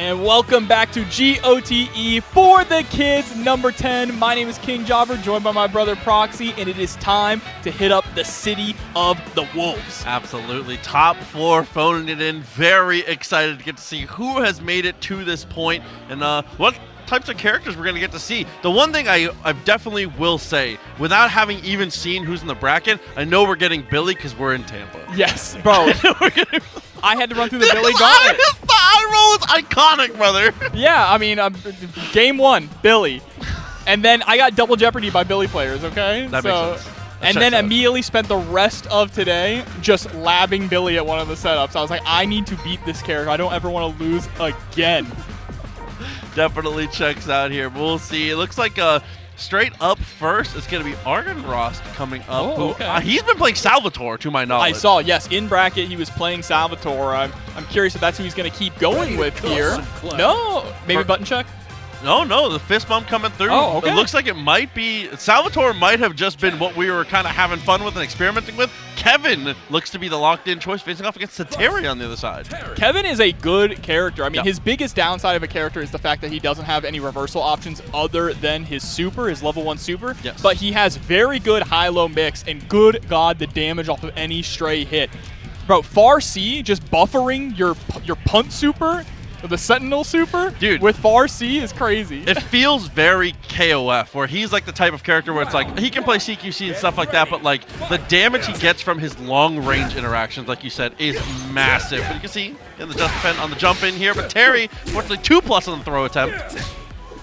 And welcome back to GoTE for the Kids number 10. My name is King Jobber, joined by my brother Proxy, and it is time to hit up the City of the Wolves. Absolutely. Top 4 phoning it in. Very excited to get to see who has made it to this point and what types of characters we're going to get to see. The one thing I definitely will say, without having even seen who's in the bracket, I know we're getting Billy because we're in Tampa. Yes, bro. I had to run through the Billy gauntlet. The eye roll is iconic, brother. Yeah, I mean, game 1, Billy. And then I got double Jeopardy by Billy players, okay? That makes sense. And then immediately spent the rest of today just labbing Billy at one of the setups. I was like, I need to beat this character. I don't ever want to lose again. Definitely checks out here. We'll see. It looks like straight up first, it's going to be Argon Rost coming up. Oh, okay. He's been playing Salvatore, to my knowledge. I saw, yes, in bracket he was playing Salvatore. I'm curious if that's who he's going to keep going with here. No, maybe button check? No, the fist bump coming through. Oh, okay. It looks like it might be, Salvatore might have just been what we were kind of having fun with and experimenting with. Kevin looks to be the locked-in choice facing off against Terry on the other side. Kevin is a good character. I mean, his biggest downside of a character is the fact that he doesn't have any reversal options other than his super, his level 1 super. Yes. But he has very good high-low mix, and good God, the damage off of any stray hit. Bro, Far C just buffering your punt super, the Sentinel super, dude, with Far C is crazy. It feels very KOF, where he's like the type of character where it's like he can play CQC and stuff like that, but like the damage he gets from his long range interactions, like you said, is massive. But you can see in the just defend on the jump in here, but Terry, fortunately 2+ on the throw attempt.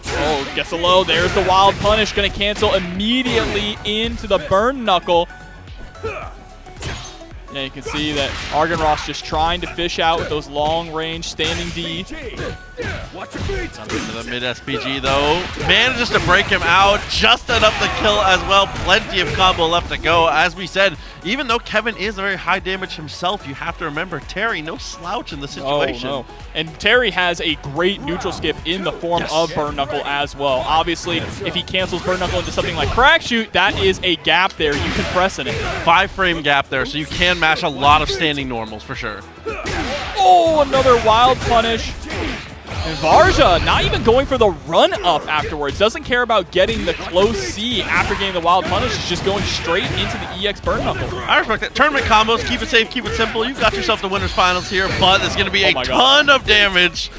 Oh, gets a low. There's the wild punish, gonna cancel immediately into the burn knuckle. Yeah, you can see that Argon Ross just trying to fish out with those long-range standing D. Into the mid-SPG, though. Manages to break him out. Just enough to kill as well. Plenty of combo left to go. As we said, even though Kevin is a very high damage himself, you have to remember, Terry, no slouch in the situation. Oh, no. And Terry has a great neutral skip in the form of Burn Knuckle as well. Obviously, if he cancels Burn Knuckle into something like Crack Shoot, that is a gap there. You can press in it. 5-frame gap there, so you can mash a lot of standing normals for sure. Oh, another wild punish. And Varja not even going for the run-up afterwards. Doesn't care about getting the close C after getting the wild punish. He's just going straight into the EX Burn Knuckle. I respect that. Tournament combos, keep it safe, keep it simple. You've got yourself the winners finals here, but there's going to be a ton of damage.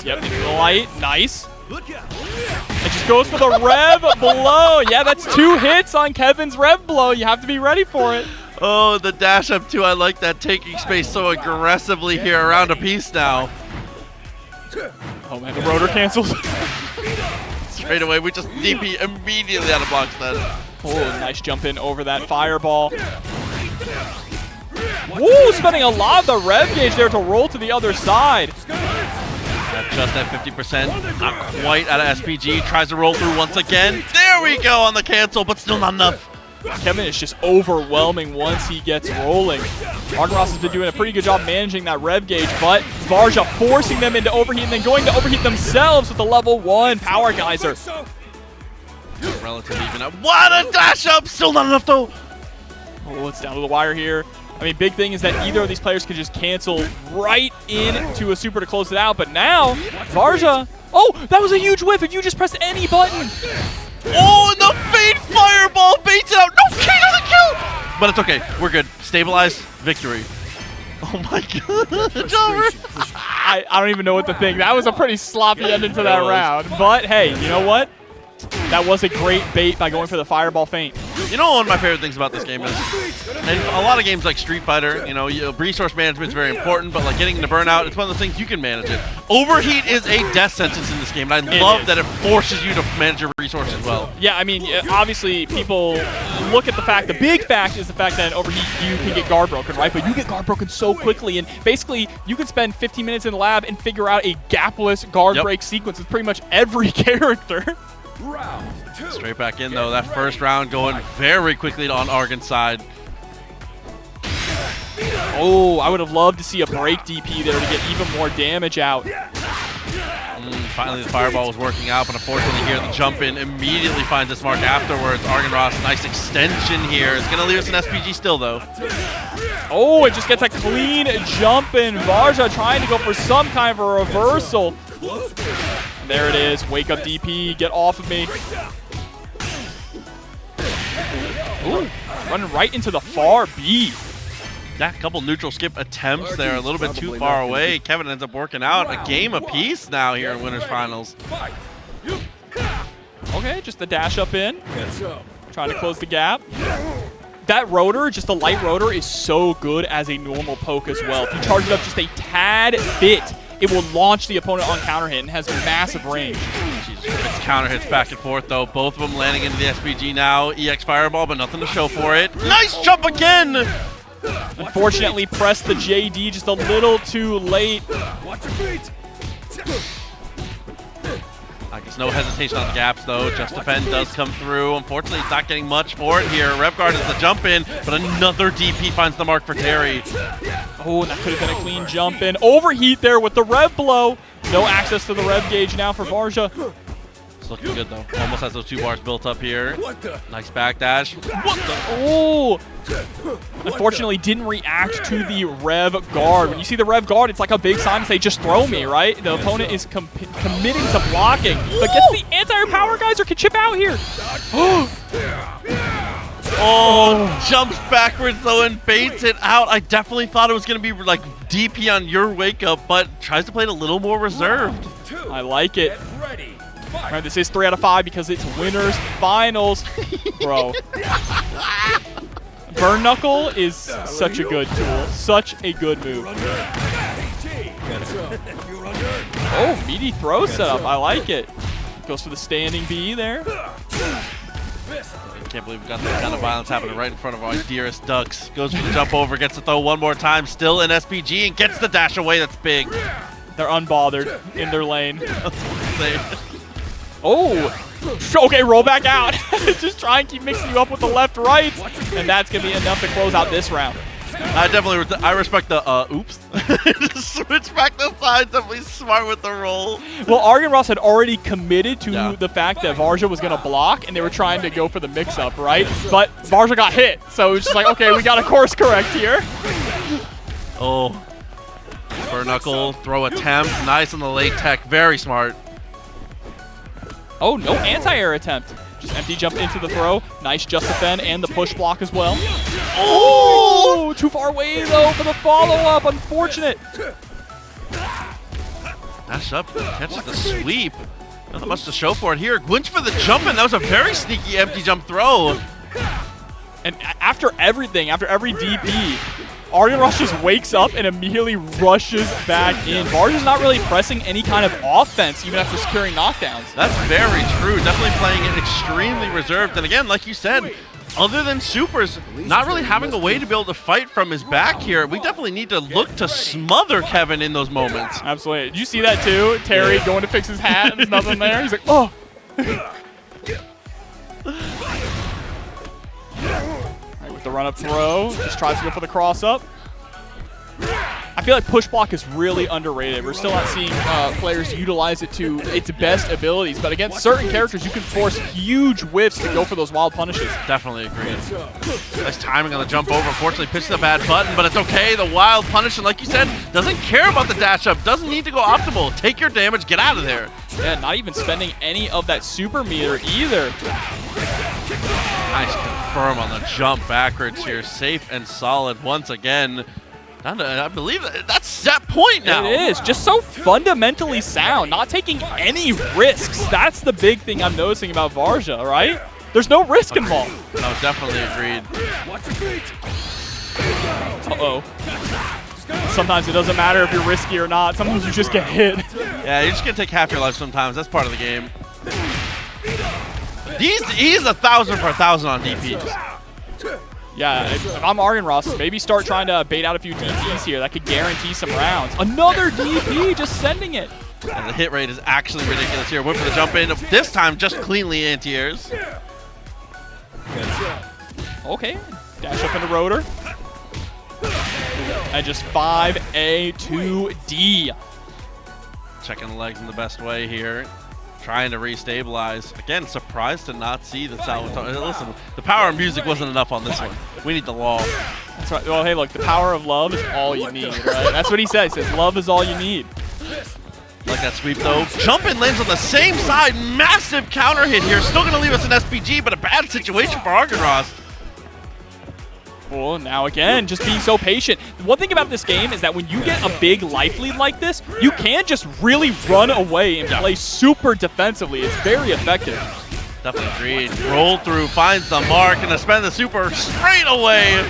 Yep, light, nice. It just goes for the Rev blow. Yeah, that's 2 hits on Kevin's Rev blow. You have to be ready for it. Oh, the dash up too. I like that, taking space so aggressively here around a piece now. Oh man, the rotor cancels. Straight away, we just DP immediately out of box then. Oh, nice jump in over that fireball. Woo, spending a lot of the rev gauge there to roll to the other side. Just at 50%, not quite out of SPG. Tries to roll through once again. There we go on the cancel, but still not enough. Kevin is just overwhelming once he gets rolling. Argon Ross has been doing a pretty good job managing that rev gauge, but Varja forcing them into overheat and then going to overheat themselves with the level 1 power geyser. Relative even up. What a dash up! Still not enough though. Oh, it's down to the wire here. I mean, big thing is that either of these players can just cancel right into a super to close it out, but now Varja, oh, that was a huge whiff if you just pressed any button. Oh, and the fade fireball baits it out. No, K doesn't kill! But it's okay. We're good. Stabilized. Victory. Oh my god. I don't even know what to think. That was a pretty sloppy ending to that round. But hey, you know what? That was a great bait by going for the fireball feint. You know, one of my favorite things about this game is, and a lot of games like Street Fighter, you know, resource management is very important, but like getting into burnout, it's one of those things you can manage it. Overheat is a death sentence in this game, and I love that it forces you to manage your resources well. Yeah, I mean, obviously people look at the fact, the big fact is the fact that in overheat you can get guard broken, right? But you get guard broken so quickly, and basically you can spend 15 minutes in the lab and figure out a gapless guard break sequence with pretty much every character. Straight back in though, that first round going very quickly on Argon's side. Oh, I would have loved to see a break DP there to get even more damage out. Finally, the fireball was working out, but unfortunately here, the jump in immediately finds its mark afterwards. Argon Ross, nice extension here. It's going to leave us an SPG still, though. Oh, it just gets a clean jump in. Varja trying to go for some kind of a reversal. And there it is. Wake up DP. Get off of me. Ooh, running right into the far B. Yeah, a couple neutral skip attempts there, a little bit too far away. Kevin ends up working out a game apiece now here in Winners Finals. Okay, just the dash up in. Trying to close the gap. That rotor, just the light rotor, is so good as a normal poke as well. If you charge it up just a tad bit, it will launch the opponent on counter hit and has massive range. It's counter hits back and forth, though. Both of them landing into the SPG now. EX Fireball, but nothing to show for it. Nice jump again! Unfortunately, pressed the JD just a little too late. I guess no hesitation on the gaps, though. Just Defend does come through. Unfortunately, it's not getting much for it here. Rev Guard is the jump in, but another DP finds the mark for Terry. Oh, that could have been a clean jump in. Overheat there with the Rev Blow. No access to the Rev Gauge now for Varja. It's looking good, though. Almost has those 2 bars built up here. Nice backdash. What the? Oh! Unfortunately, didn't react to the Rev Guard. When you see the Rev Guard, it's like a big sign to say, just throw me, right? The opponent is committing to blocking, but gets the anti-air power geyser, can chip out here. Oh, jumps backwards, though, and baits it out. I definitely thought it was going to be like DP on your wake up, but tries to play it a little more reserved. I like it. Remember, this is 3 out of 5 because it's Winners Finals. Bro. Burn Knuckle is such a good tool. Such a good move. Oh, meaty throw setup. I like it. Goes for the standing B there. I can't believe we got that kind of violence happening right in front of our dearest Ducks. Goes for the jump over, gets the throw one more time. Still in SPG and gets the dash away. That's big. They're unbothered in their lane. Oh, okay, roll back out. Just try and keep mixing you up with the left, right, and that's going to be enough to close out this round. I respect the, oops. Just switch back the sides, definitely smart with the roll. Well, Argon Ross had already committed to the fact that Varja was going to block, and they were trying to go for the mix-up, right? But Varja got hit, so it was just like, okay, we got to course correct here. Oh. Burn Knuckle, throw attempt, nice on the late tech, very smart. Oh, no anti-air attempt. Just empty jump into the throw. Nice just defend and the push block as well. Oh, too far away, though, for the follow-up. Unfortunate. Dash up, catches the sweep. Not much to show for it here. Gwynch for the jump in. That was a very sneaky empty jump throw. And after everything, after every DP, Argon Ross just wakes up and immediately rushes back in. Varja's not really pressing any kind of offense, even after securing knockdowns. That's very true. Definitely playing it extremely reserved. And again, like you said, other than supers, not really having a way to be able to fight from his back here. We definitely need to look to smother Kevin in those moments. Absolutely. Did you see that too? Terry going to fix his hat and there's nothing there. He's like, oh. The run-up throw, just tries to go for the cross-up. I feel like push block is really underrated. We're still not seeing players utilize it to its best abilities, but against certain characters, you can force huge whiffs to go for those wild punishes. Definitely agreed. Nice timing on the jump over. Unfortunately, pitched a bad button, but it's okay. The wild punish, and like you said, doesn't care about the dash up. Doesn't need to go optimal. Take your damage, get out of there. Yeah, not even spending any of that super meter either. Nice confirm on the jump backwards here. Safe and solid once again. I believe that's set point now. It is. Just so fundamentally sound. Not taking any risks. That's the big thing I'm noticing about Varja, right? There's no risk involved. No, definitely agreed. Uh-oh. Sometimes it doesn't matter if you're risky or not. Sometimes you just get hit. Yeah, you're just going to take half your life sometimes. That's part of the game. He's 1,000 for 1,000 on DPs. Yeah, if I'm Argon Ross, maybe start trying to bait out a few DPs here. That could guarantee some rounds. Another DP, just sending it. And the hit rate is actually ridiculous here. Went for the jump in. This time, just cleanly anti-airs. Okay, dash up into rotor. And just 5A to D. checking the legs in the best way here. Trying to restabilize. Again, surprised to not see the Salvatore. Listen, the power of music wasn't enough on this one. We need the law. That's right. Well, hey, look, the power of love is all you need, right? That's what he says. He says love is all you need. Like that sweep, though. Jump in lands on the same side. Massive counter hit here. Still going to leave us an SPG, but a bad situation for Argenrost. Well, now again, just being so patient. One thing about this game is that when you get a big life lead like this, you can just really run away and play super defensively. It's very effective. Definitely agreed. Roll through, finds the mark, and to spend the super straight away.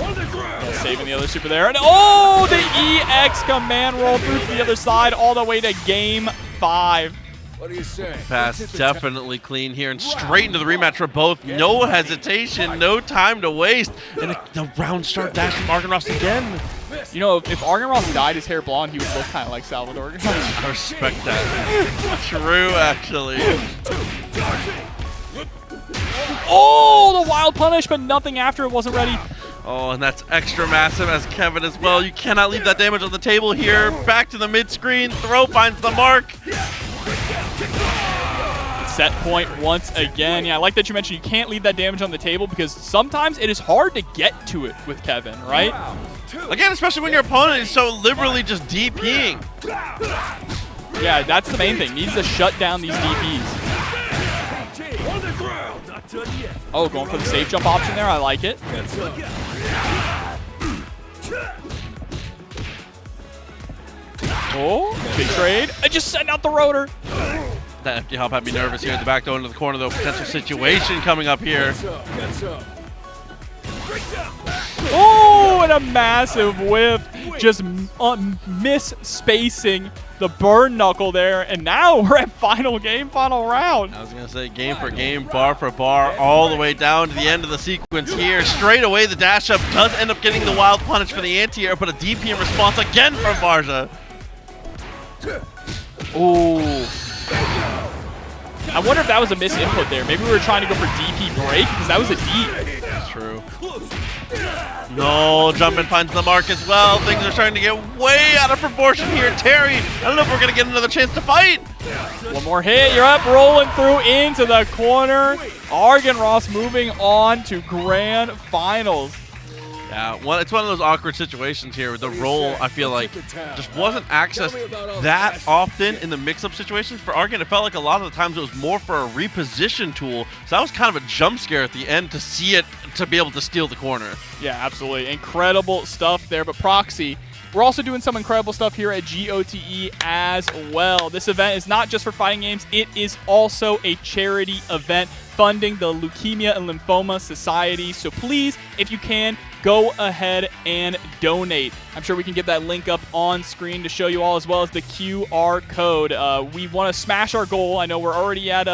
Yeah, saving the other super there. And oh, the EX command roll through to the other side all the way to game 5. What do you say? Pass definitely clean here and straight into the rematch for both. No hesitation, no time to waste. And the round start dash from Argenrost again. You know, if Argenrost dyed his hair blonde, he would look kind of like Salvador. I respect that. True, actually. Oh, the wild punish, but nothing after it wasn't ready. Oh, and that's extra massive as Kevin as well. You cannot leave that damage on the table here. Back to the mid-screen. Throw finds the mark. Set point once again. Yeah, I like that you mentioned you can't leave that damage on the table because sometimes it is hard to get to it with Kevin, right? Again, especially when your opponent is so liberally just DPing. Yeah, that's the main thing. Needs to shut down these DPs. Oh, going for the safe jump option there. I like it. Oh, big trade. I just sent out the rotor. That empty hop had me nervous here at the back door into the corner, though. Potential situation coming up here. Oh, and a massive whiff. Just miss-spacing the burn knuckle there. And now we're at final game, final round. I was going to say game for game, bar for bar, all the way down to the end of the sequence here. Straight away, the dash up does end up getting the wild punish for the anti-air, but a DP in response again from Varja. Oh. I wonder if that was a misinput there. Maybe we were trying to go for DP break because that was a D. That's true. No, Jumpin finds the mark as well. Things are starting to get way out of proportion here. Terry, I don't know if we're going to get another chance to fight. One more hit. You're up, rolling through into the corner. Argenrost moving on to grand finals. Yeah, it's one of those awkward situations here. The roll, I feel like, just wasn't accessed that often in the mix-up situations. For Argen, it felt like a lot of the times it was more for a reposition tool. So that was kind of a jump scare at the end to see it, to be able to steal the corner. Yeah, absolutely. Incredible stuff there. But Proxy, we're also doing some incredible stuff here at GoTE as well. This event is not just for fighting games. It is also a charity event funding the Leukemia and Lymphoma Society. So please, if you can, go ahead and donate. I'm sure we can get that link up on screen to show you all, as well as the QR code. We want to smash our goal. I know we're already at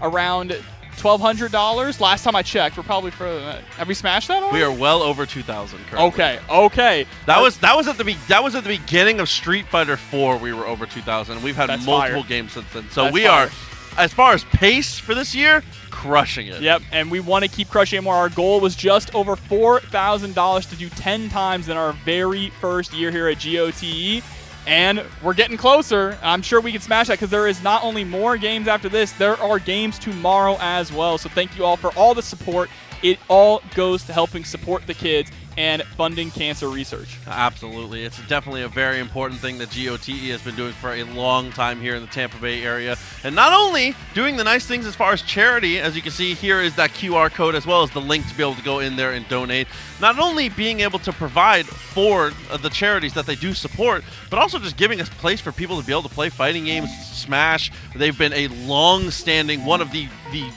around $1,200. Last time I checked, we're probably further than that. Have we smashed that already? We are well over 2,000 currently. Okay. That was at the beginning of Street Fighter 4. We were over 2,000. We've had multiple games since then. So we are, as far as pace for this year, crushing it. Yep, and we want to keep crushing it more. Our goal was just over $4,000 to do 10 times in our very first year here at GoTE. And we're getting closer. I'm sure we can smash that because there is not only more games after this, there are games tomorrow as well. So thank you all for all the support. It all goes to helping support the kids and funding cancer research. Absolutely. It's definitely a very important thing that GoTE has been doing for a long time here in the Tampa Bay area. And not only doing the nice things as far as charity, as you can see here is that QR code as well as the link to be able to go in there and donate. Not only being able to provide for the charities that they do support, but also just giving us a place for people to be able to play fighting games, Smash. They've been a long-standing, one of the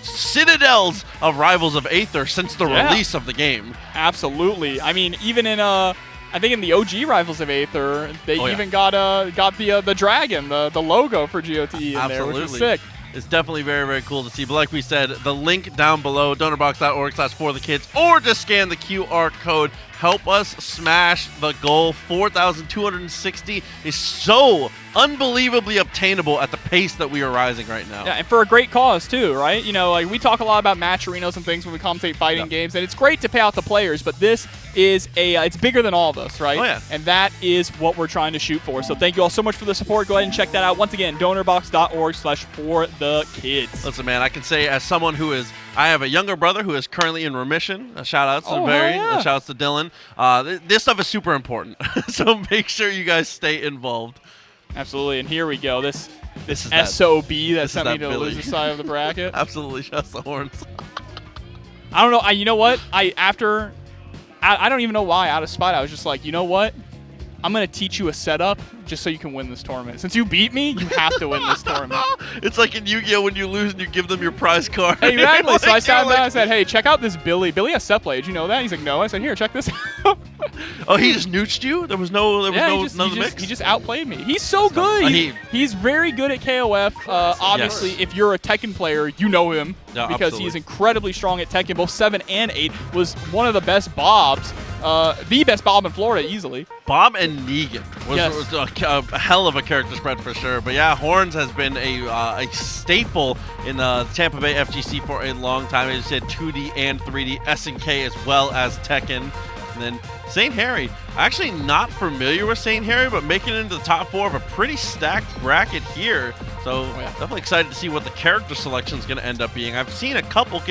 citadels of Rivals of Aether since the release of the game. Absolutely. I mean, even in I think in the OG Rivals of Aether, they even got the dragon, the logo for GoTE in there, which is sick. It's definitely very, very cool to see. But like we said, the link down below, donorbox.org/4thekids, or just scan the QR code. Help us smash the goal. 4,260 is so unbelievably obtainable at the pace that we are rising right now. Yeah, and for a great cause too, right? You know, like we talk a lot about match arenas and things when we commentate fighting games, and it's great to pay out the players, but this is it's bigger than all of us, right? Oh, yeah. And that is what we're trying to shoot for. So thank you all so much for the support. Go ahead and check that out. Once again, donorbox.org/4thekids. Listen, man, I can say as someone who is, I have a younger brother who is currently in remission. Shout outs to shout outs to Dylan. This stuff is super important. So make sure you guys stay involved. Absolutely. And here we go. This is SOB that sent me to the Billy. loser side of the bracket. Absolutely. Shouts the horns. I don't know. You know what? I don't even know why. Out of spite, I was just like, you know what? I'm going to teach you a setup just so you can win this tournament. Since you beat me, you have to win this tournament. It's like in Yu-Gi-Oh! When you lose and you give them your prize card. Exactly. Like, so I sat down and said, hey, check out this Billy. Billy has set play. Did you know that? He's like, no. I said, here, check this out. Oh, he just nooched you? There was no mix? He just outplayed me. He's so good. He's very good at KOF. Obviously, if you're a Tekken player, you know him because absolutely. he's incredibly strong at Tekken. Both 7 and 8 was one of the best Bobs. The best Bob in Florida, easily. Bob and Negan was a hell of a character spread for sure. But yeah, Horns has been a staple in the Tampa Bay FGC for a long time. As you said, 2D and 3D, SNK as well as Tekken. And then St. Harry. Actually not familiar with St. Harry, but making it into the top 4 of a pretty stacked bracket here. So definitely excited to see what the character selection is going to end up being. I've seen a couple.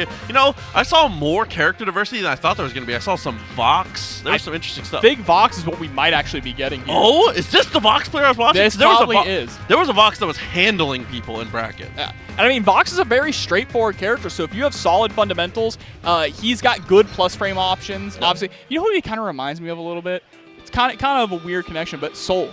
I saw more character diversity than I thought there was going to be. I saw some Vox. There was some interesting stuff. I think Vox is what we might actually be getting here. Oh, is this the Vox player I was watching? This probably is. There was a Vox that was handling people in bracket. Yeah. And I mean, Vox is a very straightforward character, so if you have solid fundamentals, he's got good plus frame options. Yep. Obviously, you know who he kind of reminds me of a little bit? It's kind of a weird connection, but Soul.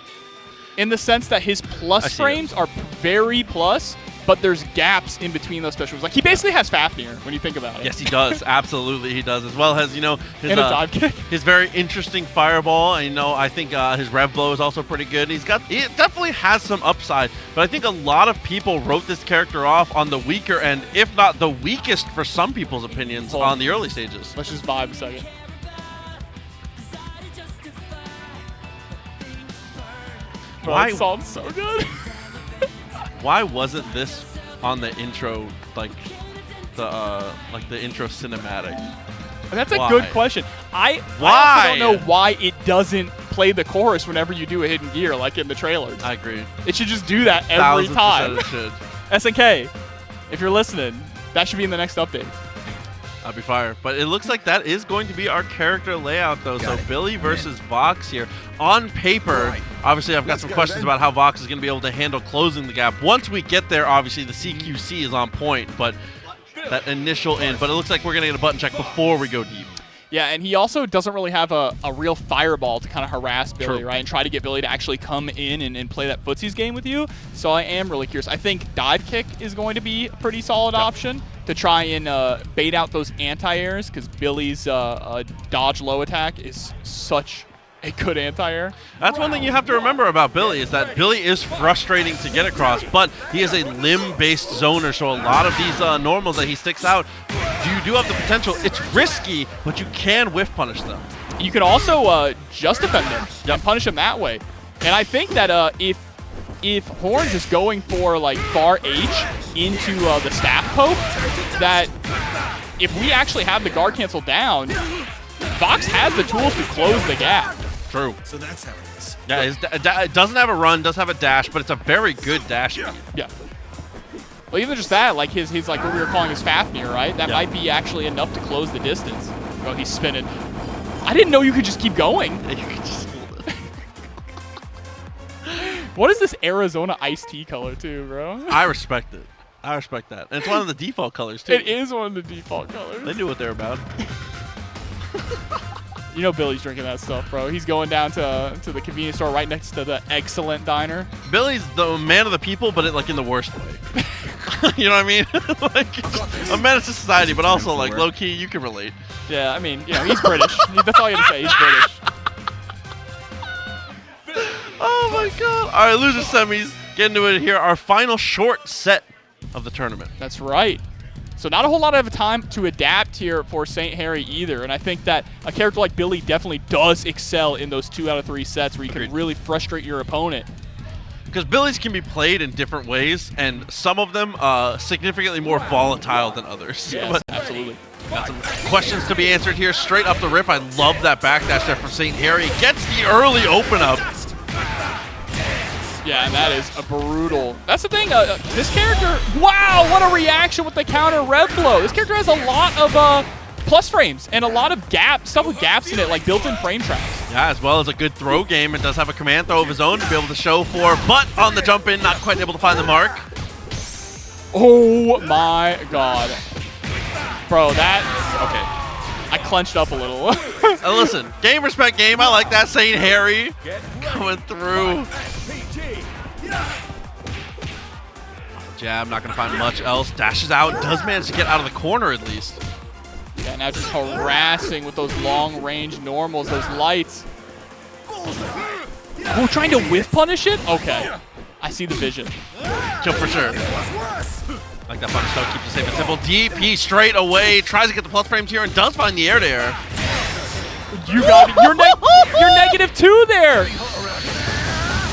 In the sense that his plus frames are very plus, but there's gaps in between those specials. Like, he basically has Fafnir when you think about it. Yes, he does. Absolutely, he does. As well as, his and a dive kick. His very interesting fireball. And, I think his rev blow is also pretty good. He definitely has some upside, but I think a lot of people wrote this character off on the weaker end, if not the weakest for some people's opinions on the early stages. Let's just vibe a second. Why? That sounds so good. Why wasn't this on the intro, like the intro cinematic? That's a good question. I also don't know why it doesn't play the chorus whenever you do a hidden gear, like in the trailers. I agree. It should just do that every time. It should. SNK, if you're listening, that should be in the next update. I'll be fire. But it looks like that is going to be our character layout, though. So Billy versus Vox here. On paper, obviously I've got some questions about how Vox is going to be able to handle closing the gap. Once we get there, obviously the CQC is on point, but that initial in. But it looks like we're going to get a button check before we go deep. Yeah, and he also doesn't really have a real fireball to kind of harass Billy, right? And try to get Billy to actually come in and play that footsies game with you. So I am really curious. I think dive kick is going to be a pretty solid option to try and bait out those anti-airs, because Billy's dodge low attack is such a good anti-air. That's one thing you have to remember about Billy, is that Billy is frustrating to get across, but he is a limb-based zoner, so a lot of these normals that he sticks out, you do have the potential. It's risky, but you can whiff punish them. You can also just defend them and punish them that way. And I think that if Horns is going for like far H into the staff poke, that if we actually have the guard cancel down, Vox has the tools to close the gap. True. So that's how it is. Yeah, it doesn't have a run, does have a dash, but it's a very good dash. Yeah. Well, even just that, like his like what we were calling his Fafnir, right? That might be actually enough to close the distance. Oh, he's spinning. I didn't know you could just keep going. Yeah, you could just hold it. What is this Arizona iced tea color too, bro? I respect it. I respect that. And it's one of the default colors too. It is one of the default colors. They knew what they were about. You know Billy's drinking that stuff, bro. He's going down to the convenience store right next to the excellent diner. Billy's the man of the people, but like in the worst way. You know what I mean? Like a menace to society, but also like low key, you can relate. Yeah, I mean, he's British. That's all you have to say. He's British. Oh my god! All right, loser semis. Get into it here. Our final short set of the tournament. That's right. So not a whole lot of time to adapt here for St. Harry either. And I think that a character like Billy definitely does excel in those 2 out of 3 sets where you can really frustrate your opponent. Because Billies can be played in different ways, and some of them significantly more volatile than others. Yes, absolutely. Got some questions to be answered here straight up the rip. I love that backdash there from St. Harry. Gets the early open up. Yeah, and that is a brutal. That's the thing. This character, wow, what a reaction with the counter rev blow. This character has a lot of plus frames and a lot of stuff with gaps in it, like built-in frame traps. Yeah, as well as a good throw game. It does have a command throw of his own to be able to show for, but on the jump in, not quite able to find the mark. Oh my god. Bro, that, okay. I clenched up a little. Listen, game respect game. I like that. St. Harry coming through. Jab, not going to find much else. Dashes out, does manage to get out of the corner at least. Yeah, now just harassing with those long-range normals, those lights. Oh, trying to whiff punish it? Okay. I see the vision. Kill for sure. Like that punish though, keeps it safe and simple. DP straight away, tries to get the plus frames here and does find the air to air. You got it. You're -2 there.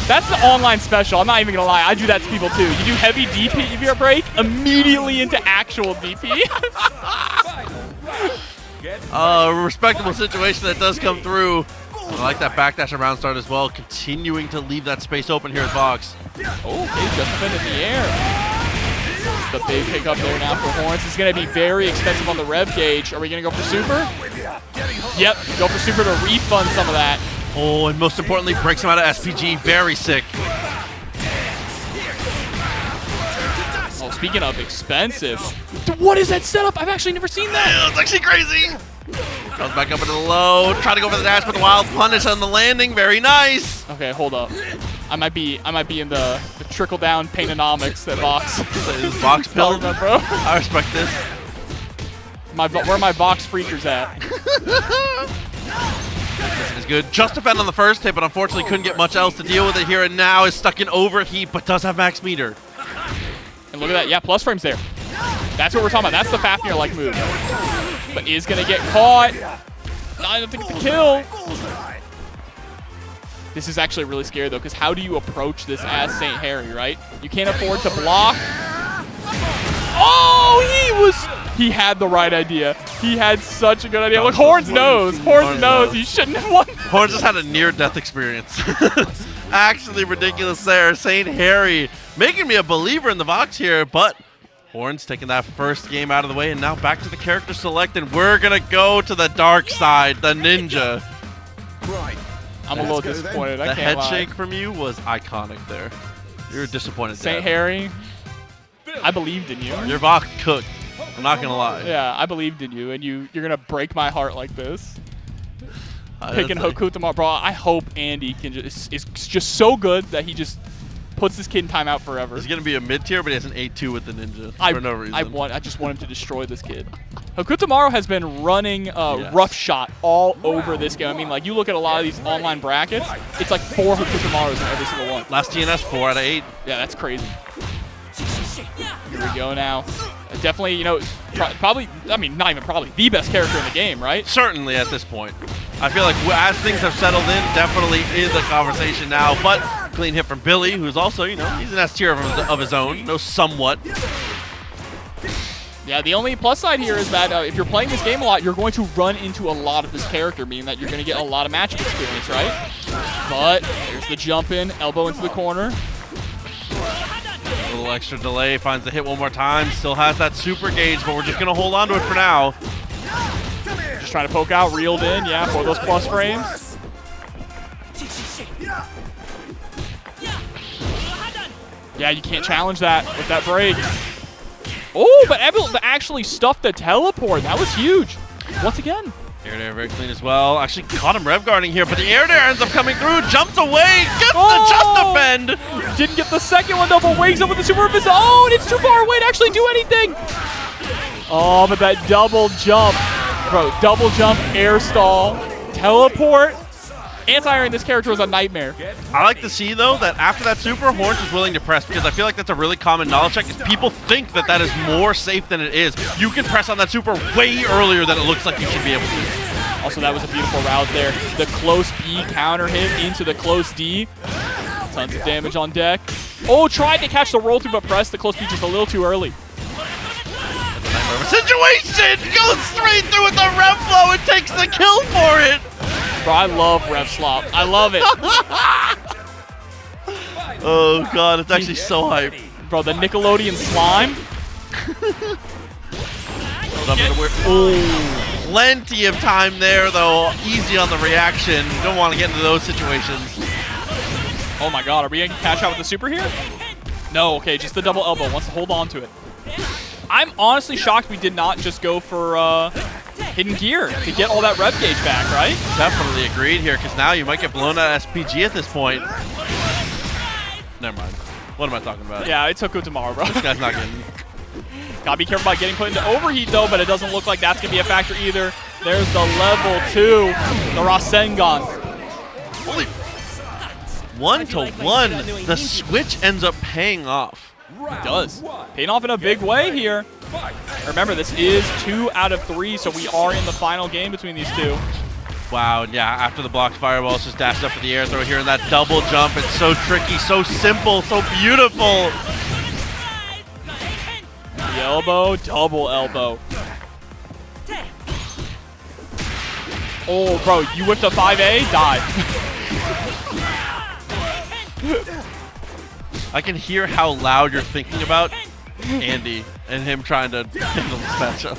That's the online special. I'm not even going to lie. I do that to people too. You do heavy DP if you're a break, immediately into actual DP. Respectable situation that does come through. I like that backdash around start as well, continuing to leave that space open here at Vox. Oh, okay, just been in the air. The big pick up there now for Horns. It's going to be very expensive on the rev gauge. Are we going to go for super? Yep, go for super to refund some of that. Oh, and most importantly, breaks him out of SPG. Very sick. Oh, speaking of expensive, what is that setup? I've actually never seen that. It's actually crazy. Comes back up into the low. Try to go for the dash, but the wild punish on the landing. Very nice. Okay, hold up. I might be in the trickle down painomics that Vox. Is Vox build, about, bro? I respect this. Where are my Vox freakers at? This is good. Just defend on the first hit, but unfortunately couldn't get much else to deal with it here. And now is stuck in overheat, but does have max meter. And look at that. Yeah, plus frames there. That's what we're talking about. That's the Fafnir-like move. But is going to get caught. Not enough to get the kill. This is actually really scary, though, because how do you approach this as St. Harry, right? You can't afford to block. Oh, he had the right idea. He had such a good idea. Look, Horns knows. Horns knows he shouldn't have won. Horns just had a near-death experience. Actually ridiculous there. St. Harry making me a believer in the Vox here, but Horns taking that first game out of the way, and now back to the character select, and we're going to go to the dark side, the ninja. I'm a little disappointed. The head shake from you was iconic there. You were disappointed. St. Harry, I believed in you. Your Vox cooked. I'm not going to lie. Yeah, I believed in you, and you're going to break my heart like this. Picking Hoku tomorrow. Bro, I hope Andy is just so good that he just puts this kid in timeout forever. He's going to be a mid-tier, but he has an 8-2 with the ninja for no reason. I just want him to destroy this kid. Hokutomaru has been running rough shot all over this game. I mean, like, you look at a lot of these online brackets, it's like 4 Hokutomarus in every single one. Last TNS, 4 out of 8. Yeah, that's crazy. Here we go now. Definitely, you know, probably, I mean, not even probably, the best character in the game, right? Certainly at this point. I feel like as things have settled in, definitely is a conversation now. But clean hit from Billy, who's also, you know, he's an S tier of his own, knows somewhat. Yeah, the only plus side here is that if you're playing this game a lot, you're going to run into a lot of this character, meaning that you're going to get a lot of matchup experience, right? But there's the jump in, elbow into the corner. A little extra delay, finds the hit one more time, still has that super gauge, but we're just going to hold on to it for now. Just trying to poke out, reeled in, yeah, for those plus frames. Yeah, you can't challenge that with that break. Oh, but able to actually stuff the teleport. That was huge. Once again. Air to air very clean as well. Actually caught him rev guarding here, but the air to air ends up coming through, jumps away, gets the just defend. Didn't get the second one, double wakes up with the super of his own. It's too far away to actually do anything. Oh, but that double jump. Bro, double jump, air stall, teleport. Anti-airing this character was a nightmare. I like to see, though, that after that super, Horns is willing to press, because I feel like that's a really common knowledge check, is people think that that is more safe than it is. You can press on that super way earlier than it looks like you should be able to. Also, that was a beautiful route there. The close B counter hit into the close D. Tons of damage on deck. Oh, tried to catch the roll through, but pressed the close B just a little too early. situation! Goes straight through with the rev flow and takes the kill for it! Bro, I love rev slop. I love it. Oh god, it's actually so hype. Bro, the Nickelodeon slime. Ooh, plenty of time there though. Easy on the reaction. Don't want to get into those situations. Oh my god, are we going to catch out with the super here? No, okay, just the double elbow. Wants to hold on to it. I'm honestly shocked we did not just go for hidden gear to get all that rev gauge back, right? Definitely agreed here, because now you might get blown out SPG at this point. Never mind. What am I talking about? Yeah, it's Hoku tomorrow, bro. This guy's not getting... Gotta be careful about getting put into overheat, though, but it doesn't look like that's gonna be a factor either. There's the level 2, the Rasengan. Holy... 1-to-1. The switch ends up paying off. It does. Paying off in a big way here. Remember, this is 2 out of 3, so we are in the final game between these two. Wow, and yeah, after the blocked fireballs, just dashed up for the air throw here, and that double jump, it's so tricky, so simple, so beautiful. The elbow, double elbow. Oh, bro, you whipped a 5A? Die. I can hear how loud you're thinking about Andy and him trying to handle this matchup.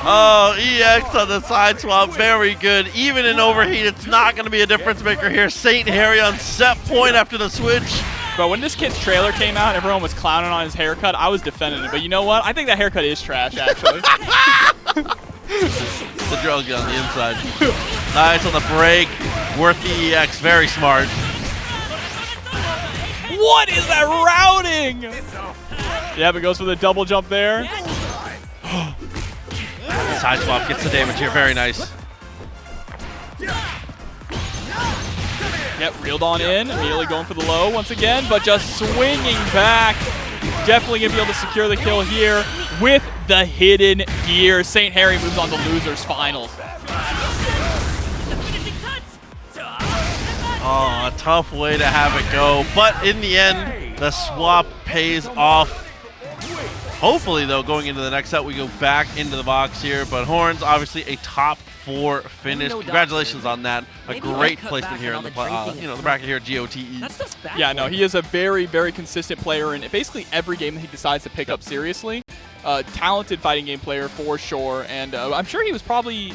Oh, EX on the side swap, very good. Even in overheat, it's not going to be a difference maker here. St. Harry on set point after the switch. But when this kid's trailer came out, everyone was clowning on his haircut. I was defending it. But you know what? I think that haircut is trash, actually. The drug on the inside. Nice on the break. Worth the EX, very smart. What is that routing? Yeah, but goes for the double jump there. Side swap gets the damage here, very nice. Yep, reeled on in, immediately going for the low once again, but just swinging back. Definitely going to be able to secure the kill here with the hidden gear. St. Harry moves on to losers finals. Oh, a tough way to have it go, but in the end, the swap pays off. Hopefully, though, going into the next set, we go back into the box here. But Horns, obviously, a top 4 finish. Congratulations on that. A great placement here in the the bracket here at GoTE. Yeah, no, he is a very, very consistent player in basically every game that he decides to pick up seriously. Talented fighting game player for sure, and I'm sure he was probably...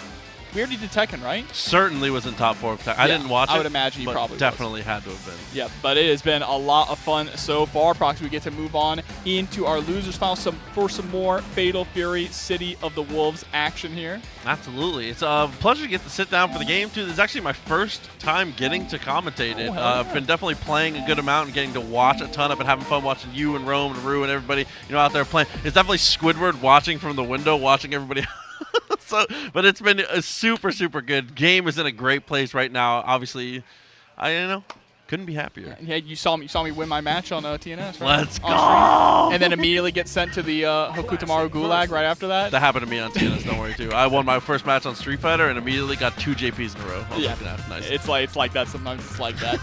We already did Tekken, right? Certainly was in top 4 of Tekken. I didn't watch it. I would imagine he probably definitely had to have been. Yeah, but it has been a lot of fun so far. Prox, we get to move on into our losers final for some more Fatal Fury City of the Wolves action here. Absolutely. It's a pleasure to get to sit down for the game, too. This is actually my first time getting to commentate it. I've been definitely playing a good amount and getting to watch a ton. I've been having fun watching you and Rome and Rue and everybody out there playing. It's definitely Squidward watching from the window, watching everybody but it's been a super, super good. Game is in a great place right now. Obviously, couldn't be happier. Yeah, you saw me win my match on TNS, right? Let's go! And then immediately get sent to the Hokutomaru Gulag right after that. That happened to me on TNS, don't worry, too. I won my first match on Street Fighter and immediately got 2 JPs in a row. Yeah, nice. It's like that sometimes. It's like that.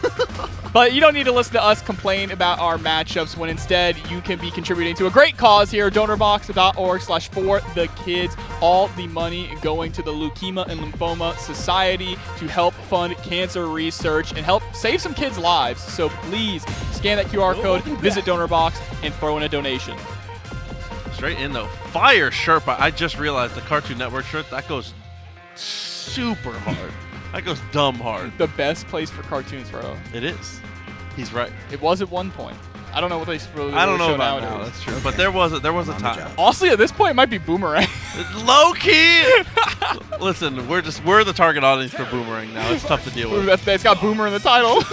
But you don't need to listen to us complain about our matchups when instead you can be contributing to a great cause here, donorbox.org/4thekids. All the money going to the Leukemia and Lymphoma Society to help fund cancer research and help save some kids' lives. So please scan that QR code, visit DonorBox, and throw in a donation. Straight in though. Fire Sherpa. I just realized the Cartoon Network shirt, that goes super hard. That goes dumb hard. The best place for cartoons, bro. It is. He's right. It was at one point. I don't know what they really I don't know show about nowadays. now, that's true. But there was a time. Honestly, at this point, it might be Boomerang. Low key. Listen, we're the target audience for Boomerang now. It's tough to deal with. It's got Boomer in the title.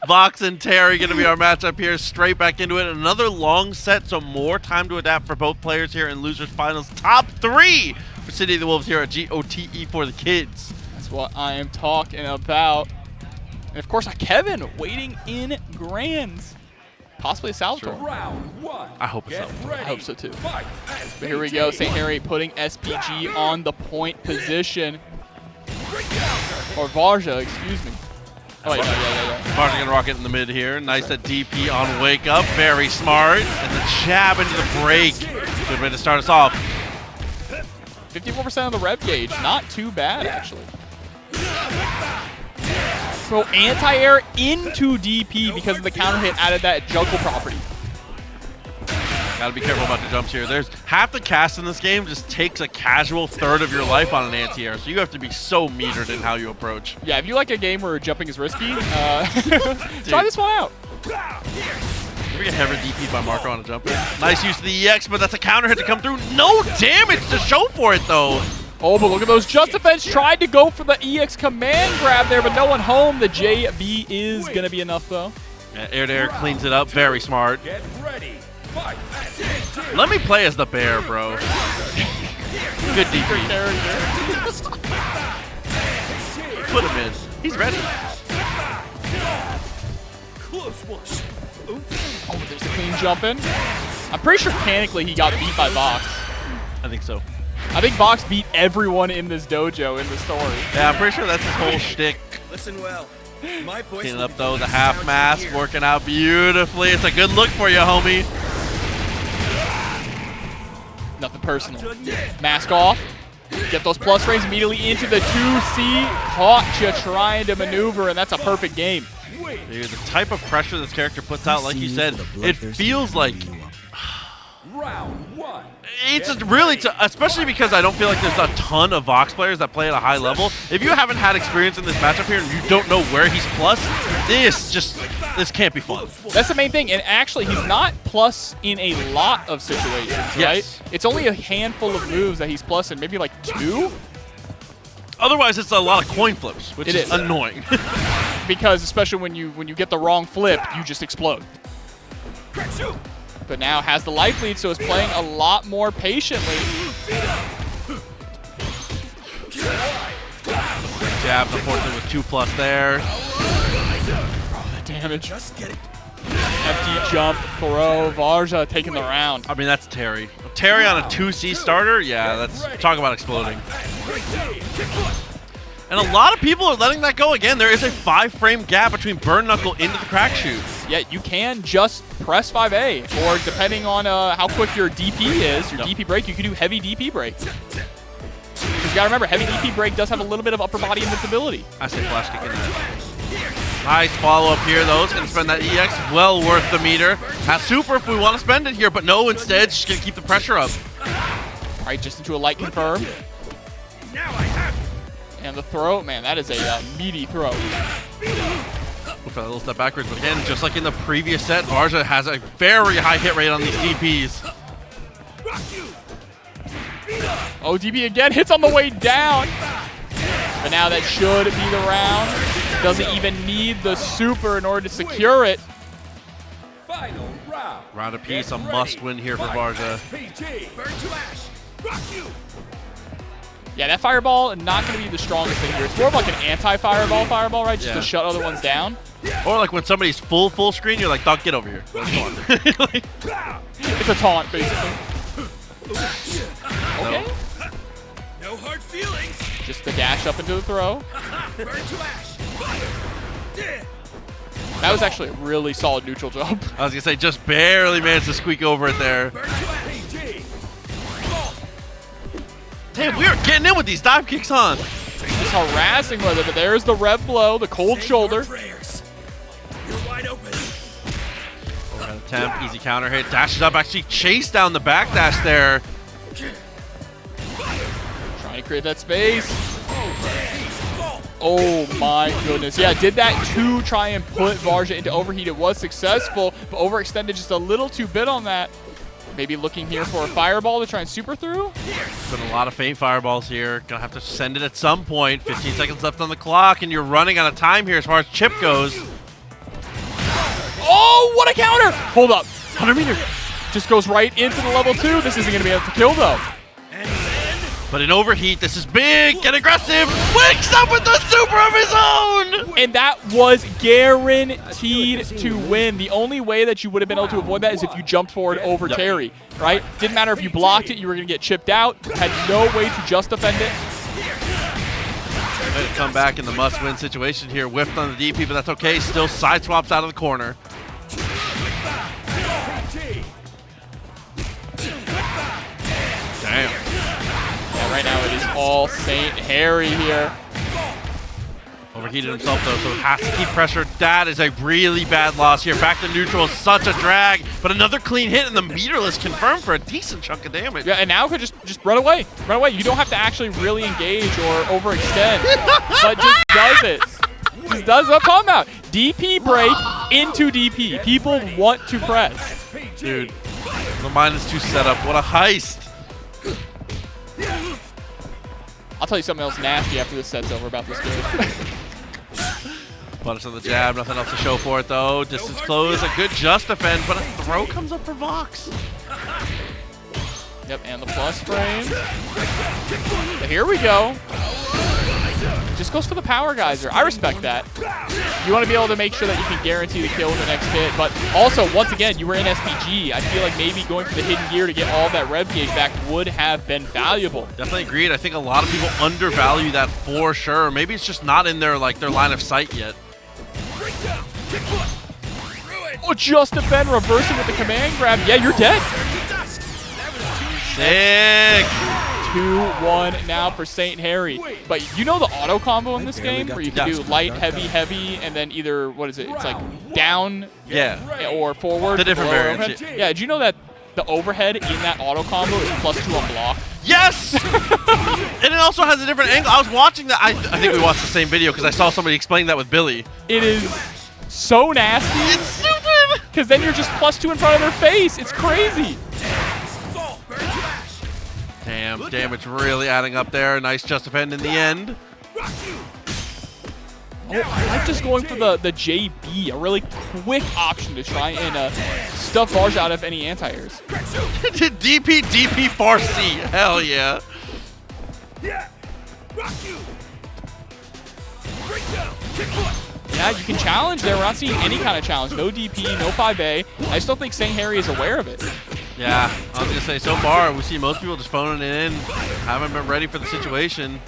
Vox and Terry going to be our matchup here. Straight back into it. Another long set, so more time to adapt for both players here in Losers Finals. Top 3 for City of the Wolves here at GoTE 4theKids. That's what I am talking about. And of course, Kevin waiting in Grands. Possibly a Salvatore. Sure. I hope so. I hope so too. But here we go. St. Harry putting SPG on the point position. Or Varja, excuse me. Oh, wait, no, yeah. Varja going to rock it in the mid here. Nice at DP on wake up. Very smart. And the jab into the break. Good way to start us off. 54% of the rev gauge, not too bad actually. So anti-air into DP because of the counter hit added that juggle property. Gotta be careful about the jumps here. There's half the cast in this game just takes a casual third of your life on an anti-air, so you have to be so metered in how you approach. Yeah, if you like a game where jumping is risky, try this one out. We get heavy DP by Marco on a jump. Nice use of the EX, but that's a counter hit to come through. No damage to show for it though. Oh, but look at those Just Defense. Tried to go for the EX command grab there, but no one home. The JB is going to be enough though. Yeah, air to air cleans it up. Very smart. Get ready. Fight. Let me play as the bear, bro. Good DP. Put him in. He's ready. Close one. Oh, there's a clean jump in. I'm pretty sure mechanically he got beat by Vox. I think so. I think Vox beat everyone in this dojo in the story. Yeah, I'm pretty sure that's his whole shtick. Listen well. My voice Cleaning will up be though, the sound half you mask hear. working out beautifully. It's a good look for you, homie. Nothing personal. Mask off. Get those plus frames immediately into the 2C. Caught you trying to maneuver, and that's a perfect game. Dude, the type of pressure this character puts out, like you said, it feels like Round one. it's really, especially because I don't feel like there's a ton of Vox players that play at a high level. If you haven't had experience in this matchup here and you don't know where he's plus, this can't be fun. That's the main thing, and actually he's not plus in a lot of situations, right? Yes. It's only a handful of moves that he's plus in, maybe like 2? Otherwise, it's a lot of coin flips, which It is is. annoying. Because especially when you get the wrong flip, you just explode. But now has the life lead, so is playing a lot more patiently. Jab, unfortunately, with 2+ there. Oh, the damage. Just get it. Empty jump, throw, Varja taking the round. I mean, that's Terry. Terry on a 2C starter? Yeah, that's talk about exploding. And a lot of people are letting that go again. There is a 5-frame gap between Burn Knuckle into the crack shoot. Yeah, you can just press 5A, or depending on how quick your DP is, your DP break, you can do heavy DP break. You gotta remember, heavy DP break does have a little bit of upper body invincibility. I say flash kick in there. Nice follow-up here, though. It's going to spend that EX. Well worth the meter. Has super if we want to spend it here, but no, instead, she's going to keep the pressure up. All right, just into a light confirm. Now I have you. And the throw, man, that is a meaty throw. Look for that little step backwards, but again, just like in the previous set, Varja has a very high hit rate on these DPs. Oh, DP again, hits on the way down. But now that should be the round. Doesn't even need the super in order to secure it. Final round. Round apiece, a must-win here for Varja. PG. Burn to ash. Rock you. Yeah, that fireball, not going to be the strongest thing here. It's more of like an anti-fireball right? Just to shut other ones down. Or like when somebody's full screen, you're like, Doc, get over here. Come on. Like, It's a taunt, basically. Okay. No hard feelings. Just the dash up into the throw. Burn to ash. That was actually a really solid neutral jump. I was going to say, just barely managed to squeak over it there. Burn to ash. PG. Damn, we are getting in with these dive kicks on. Just harassing with it, but there's the rev blow, the cold Save shoulder. your prayers. You're wide open. Overhead attempt, easy counter hit, dashes up, actually chased down the back dash there. Trying to create that space. Oh my goodness. Yeah, did that to try and put Varja into overheat. It was successful, but overextended just a little too bit on that. Maybe looking here for a fireball to try and super through. Been a lot of faint fireballs here. Gonna have to send it at some point. 15 seconds left on the clock, and you're running out of time here as far as chip goes. Oh, what a counter! Hold up. 100 meter. Just goes right into the level 2. This isn't going to be able to kill, though. But in overheat, this is big, get aggressive, wakes up with the super of his own! And that was guaranteed to win. The only way that you would have been able to avoid that is if you jumped forward over Terry, right? Didn't matter if you blocked it, you were going to get chipped out. Had no way to just defend it. Way to come back in the must-win situation here. Whiffed on the DP, but that's okay. Still side swaps out of the corner. Damn. Yeah, right now it is all Saint Harry here. Overheated himself though, so has to keep pressure. That is a really bad loss here. Back to neutral is such a drag, but another clean hit and the meterless confirmed for a decent chunk of damage. Yeah, and now could just run away. Run away. You don't have to actually really engage or overextend, but just does it. Just does a palm out. DP break into DP. People want to press. Dude, the -2 setup. What a heist. I'll tell you something else nasty after this set's over about this game. Punish on the jab, nothing else to show for it though. Distance close, a good just defend, but a throw comes up for Vox. Yep, and the plus frame. But here we go. Just goes for the power geyser. I respect that. You want to be able to make sure that you can guarantee the kill with the next hit, but also, once again, you were in SPG. I feel like maybe going for the hidden gear to get all that rev gauge back would have been valuable. Definitely agreed. I think a lot of people undervalue that for sure. Maybe it's just not in their line of sight yet. Oh, just defend, reversing with the command grab. Yeah, you're dead. Sick. 2-1 now for Saint Harry. But you know the auto combo in this game where you can do light, heavy, heavy, and then either, what is it? It's like down or forward. The different below, variants. overhead. Yeah, did you know that the overhead in that auto combo is +2 on block? Yes! And it also has a different angle. I was watching that. I think we watched the same video because I saw somebody explain that with Billy. It is so nasty. It's stupid! Because then you're just +2 in front of their face. It's crazy. Damn, damage really adding up there. Nice just defend in the end. Oh, I like just going for the JB, a really quick option to try and stuff Varja out of any anti-airs. DP, DP, 4C. Hell yeah. Yeah, you can challenge there. We're not seeing any kind of challenge. No DP, no 5A. I still think Saint Harry is aware of it. Yeah, I was going to say, so far, we see most people just phoning it in. Haven't been ready for the situation.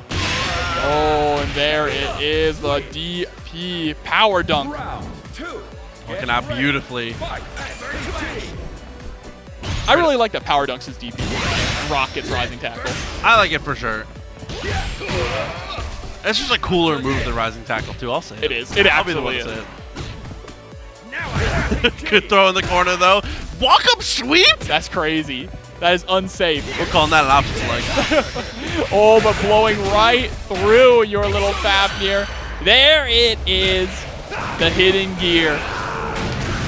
Oh, and there it is, the DP power dunk. Working out beautifully. I really like that power dunks as DP. Rockets rising tackle. I like it for sure. It's just a cooler move than rising tackle, too. I'll say it. It is. It absolutely is. I'll be the one to say it. Good throw in the corner, though. Walk-up sweep? That's crazy. That is unsafe. We're calling that an opposite leg. Oh, but blowing right through your little Fafnir. There it is. The hidden gear.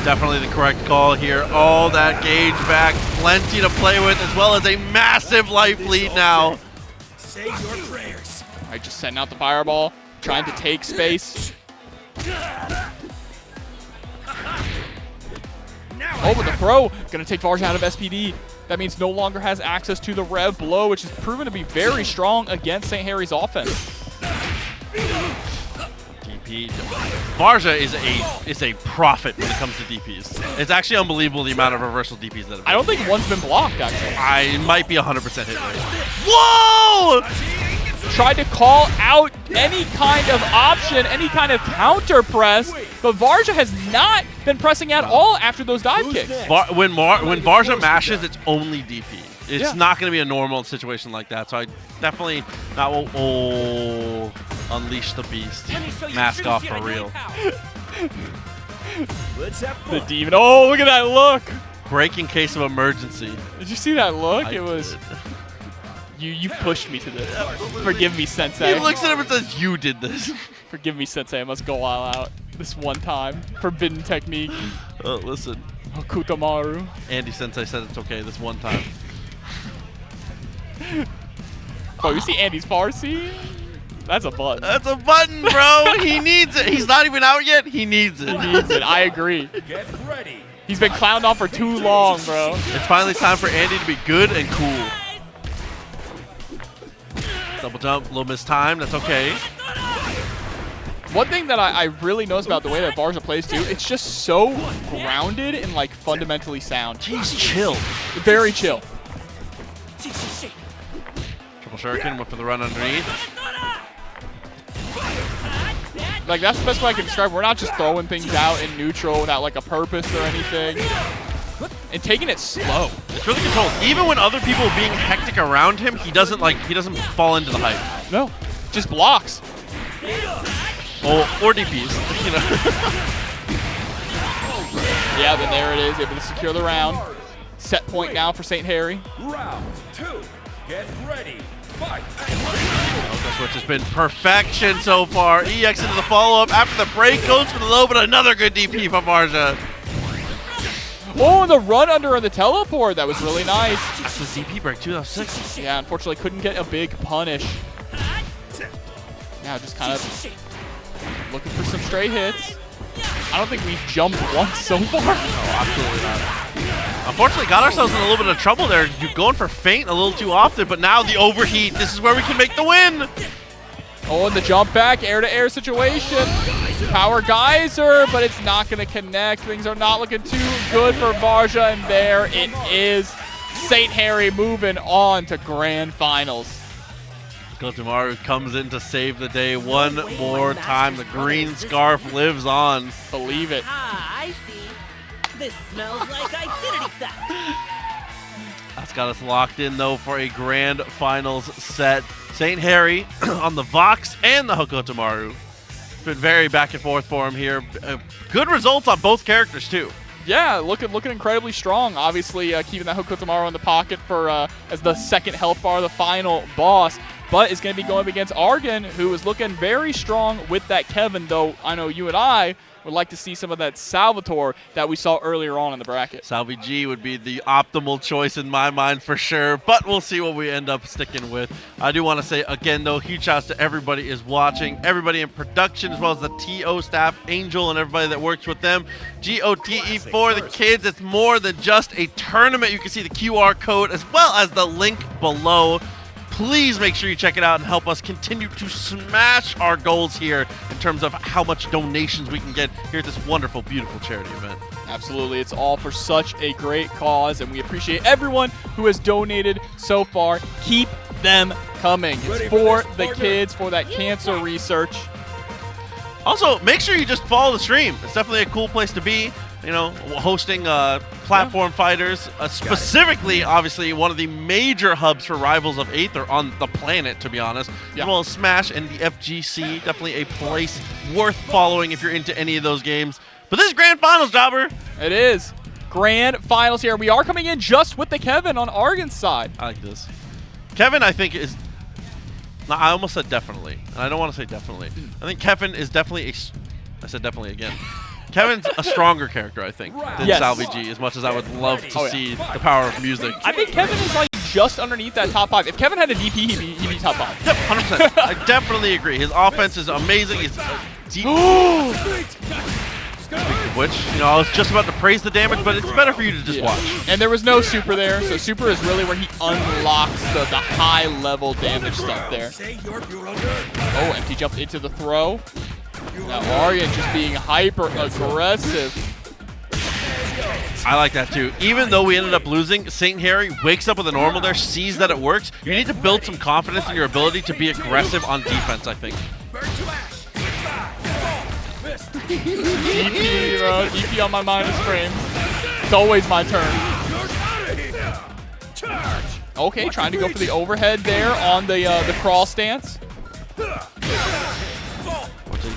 Definitely the correct call here. All that gauge back. Plenty to play with, as well as a massive life lead now. Say your prayers. All right, just sending out the fireball. Trying to take space. Oh, but the throw going to take Varja out of SPD. That means no longer has access to the rev blow, which has proven to be very strong against St. Harry's offense. DP. Varja is a prophet when it comes to DPs. It's actually unbelievable the amount of reversal DPs that have been. I don't think one's been blocked, actually. It might be 100% hit rate. Whoa! Tried to call out any kind of option, any kind of counter press, but Varja has not been pressing at all after those dive kicks. When Varja mashes, it's only DP. It's not going to be a normal situation like that. So I definitely not will unleash the beast. Mask off for real. The demon. Oh, look at that look. Break in case of emergency. Did you see that look? I It was. did. You pushed me to this. Forgive me, Sensei. He looks at him and says, "You did this." Forgive me, Sensei. I must go all out this one time. Forbidden technique. Listen, Okutamaru. Andy Sensei said it's okay this one time. Oh, you see Andy's Farsi? That's a button. That's a button, bro. He needs it. He's not even out yet. He needs it. He needs it. I agree. Get ready. He's been clowned off for too long, bro. It's finally time for Andy to be good and cool. Double jump, a little missed time. That's okay. One thing that I really notice about the way that Varja plays too, it's just so grounded and like fundamentally sound. Jeez, chill. Very chill. Triple shuriken, went for the run underneath. Like that's the best way I can describe. We're not just throwing things out in neutral without like a purpose or anything. and taking it slow. It's really controlled. Even when other people are being hectic around him, he doesn't fall into the hype. No, just blocks. Or DPs, you know. Yeah, then there it is, able to secure the round. Set point now for St. Harry. Round 2. Get ready. Fight. Switch has been perfection so far. EX into the follow-up after the break, goes for the low, but another good DP from Marja. Oh, and the run under on the teleport. That was really nice. That's the ZP break too, that was sick. Yeah, unfortunately couldn't get a big punish. Now just kind of looking for some stray hits. I don't think we've jumped once so far. Oh, absolutely not. Unfortunately, got ourselves in a little bit of trouble there. You're going for feint a little too often, but now the overheat. This is where we can make the win. Oh, and the jump back, air-to-air situation. Power geyser, but it's not going to connect. Things are not looking too good for Varja, and there it is. St. Harry moving on to grand finals. GoTe comes in to save the day one more time. The green scarf lives on. Believe it. Ah, I see. This smells like identity theft. That's got us locked in, though, for a grand finals set. St. Harry on the Vox and the GoTe. It's been very back and forth for him here. Good results on both characters, too. Yeah, looking incredibly strong. Obviously, keeping that Tomorrow in the pocket for as the second health bar, the final boss. But is going to be going up against Argon, who is looking very strong with that Kevin, though I know you and I would like to see some of that Salvatore that we saw earlier on in the bracket. Salvi G would be the optimal choice in my mind for sure, but we'll see what we end up sticking with. I do want to say, again, though, huge shouts to everybody is watching, everybody in production, as well as the TO staff, Angel, and everybody that works with them. GoTE 4theKids, it's more than just a tournament. You can see the QR code as well as the link below. Please make sure you check it out and help us continue to smash our goals here in terms of how much donations we can get here at this wonderful, beautiful charity event. Absolutely. It's all for such a great cause, and we appreciate everyone who has donated so far. Keep them coming. It's for the kids, for that cancer research. Also, make sure you just follow the stream. It's definitely a cool place to be. You know, hosting platform fighters, specifically, obviously, one of the major hubs for Rivals of Aether on the planet, to be honest. Yeah. As well as Smash and the FGC, definitely a place worth following if you're into any of those games. But this is Grand Finals, Jobber. It is. Grand Finals here. We are coming in just with the Kevin on Argon's side. I like this. Kevin, I think, is... No, I almost said definitely, and I don't want to say definitely. I think Kevin is definitely... I said definitely again. Kevin's a stronger character, I think, than Yes. Salvi G, as much as I would love to see the power of music. I think Kevin is like just underneath that top 5. If Kevin had a DP, he'd be top 5. Yep, 100%. I definitely agree. His offense is amazing. He's deep. Speaking of which, you know, I was just about to praise the damage, but it's better for you to just watch. And there was no super there, so super is really where he unlocks the high-level damage stuff there. Oh, empty jump into the throw. Now Aryan just being hyper-aggressive. I like that too. Even though we ended up losing, St. Harry wakes up with a normal there, sees that it works. You need to build some confidence in your ability to be aggressive on defense, I think. DP, bro. DP on my minus frame. It's always my turn. Okay, trying to go for the overhead there on the crawl stance.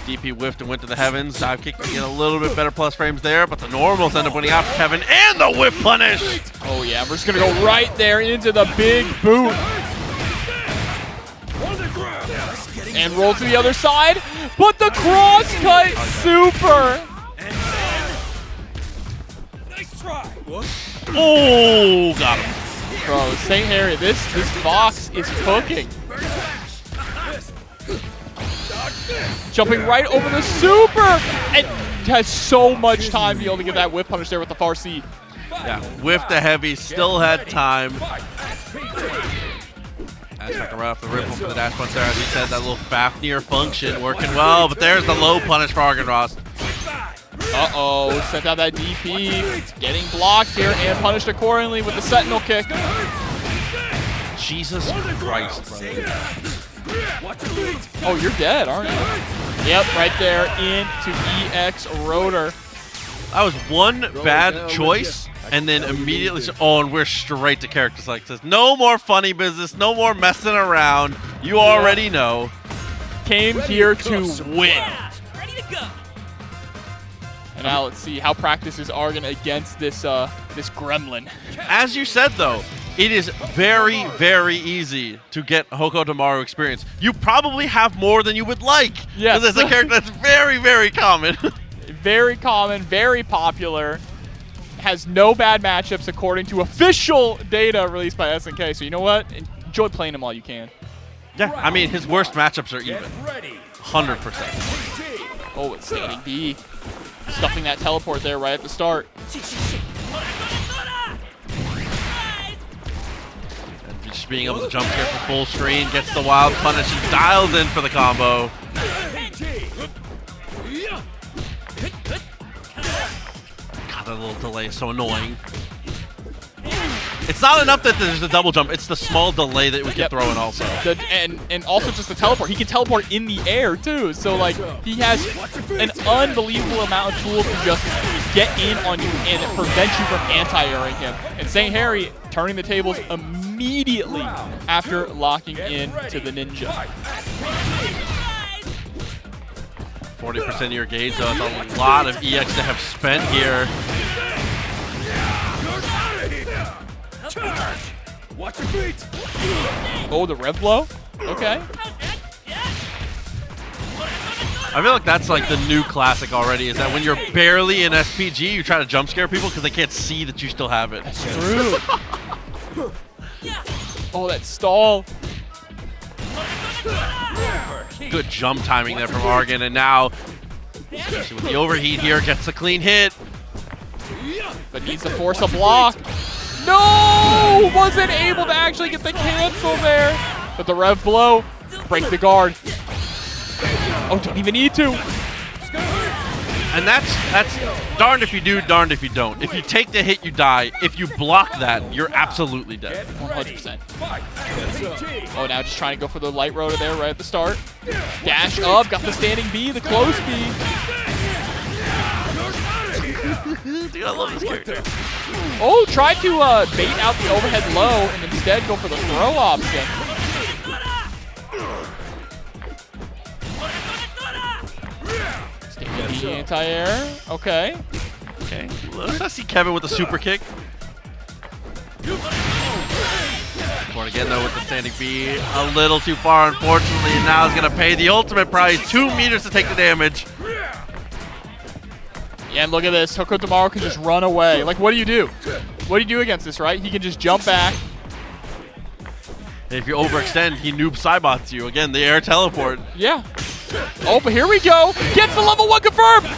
DP whiffed and went to the heavens. Dive kick to get a little bit better plus frames there, but the normals end up winning out for Kevin, and the whiff punish! Oh yeah, we're just gonna go right there into the big boot. And roll to the other side, but the cross cut super! Nice try. Oh, got him. Bro, St. Harry, this Vox is cooking. Jumping right over the super, and has so much time to be able to get that whip punish there with the far C. Yeah, whiffed the heavy, still had time. Aspect right off the ripple for the dash punch there. As he said, that little Fafnir function working well, but there's the low punish for Argonrost. Uh-oh, sent out that DP, getting blocked here and punished accordingly with the Sentinel kick. Jesus Christ, brother. Oh, you're dead, aren't you? Yep, right there into EX Rotor. That was one bad choice, and then immediately, and we're straight to character select. Says no more funny business, no more messing around. You already know. Came here to win. Yeah, ready to go. And now let's see how practice is Argon against this this gremlin. As you said, though, it is very, very easy to get Hoko Tamaru experience. You probably have more than you would like. Yes. Because it's a character that's very, very common. Very common, very popular. Has no bad matchups according to official data released by SNK. So you know what? Enjoy playing him while you can. Yeah, I mean, his worst matchups are even. Get ready. 100%. Oh, it's standing B. Stuffing that teleport there right at the start. And just being able to jump here for full screen, gets the wild punish, and dials in for the combo. God, that little delay is so annoying. It's not enough that there's a double jump, it's the small delay that we can throw in also. And also just the teleport. He can teleport in the air too. So like he has an unbelievable amount of tools to just get in on you and prevent you from anti-airing him. And St. Harry turning the tables immediately after locking in to the ninja. 40% of your gauge, so that's a lot of EX to have spent here. Watch your feet. Oh, the rev blow? Okay. I feel like that's like the new classic already, is that when you're barely in SPG, you try to jump scare people because they can't see that you still have it. That's true. Oh, that stall. Good jump timing there from Argon, and now, especially with the overheat here, gets a clean hit. But needs to force a block. No! Wasn't able to actually get the cancel there. But the rev blow, break the guard. Oh, don't even need to. And that's darned if you do, darned if you don't. If you take the hit, you die. If you block that, you're absolutely dead. 100%. Oh, now just trying to go for the light rotor there right at the start. Dash up, got the standing B, the close B. Dude, I love this character. Oh, tried to bait out the overhead low and instead go for the throw option. Standing B anti-air. Okay. Okay. I see Kevin with the super kick. Born again though with the standing B. A little too far, unfortunately. And now he's going to pay the ultimate price. 2 meters to take the damage. Yeah, and look at this. Hoko Tamaru can just run away. Like, what do you do? What do you do against this, right? He can just jump back. If you overextend, he noob Cybots you. Again, the air teleport. Yeah. Oh, but here we go. Gets the level 1 confirmed.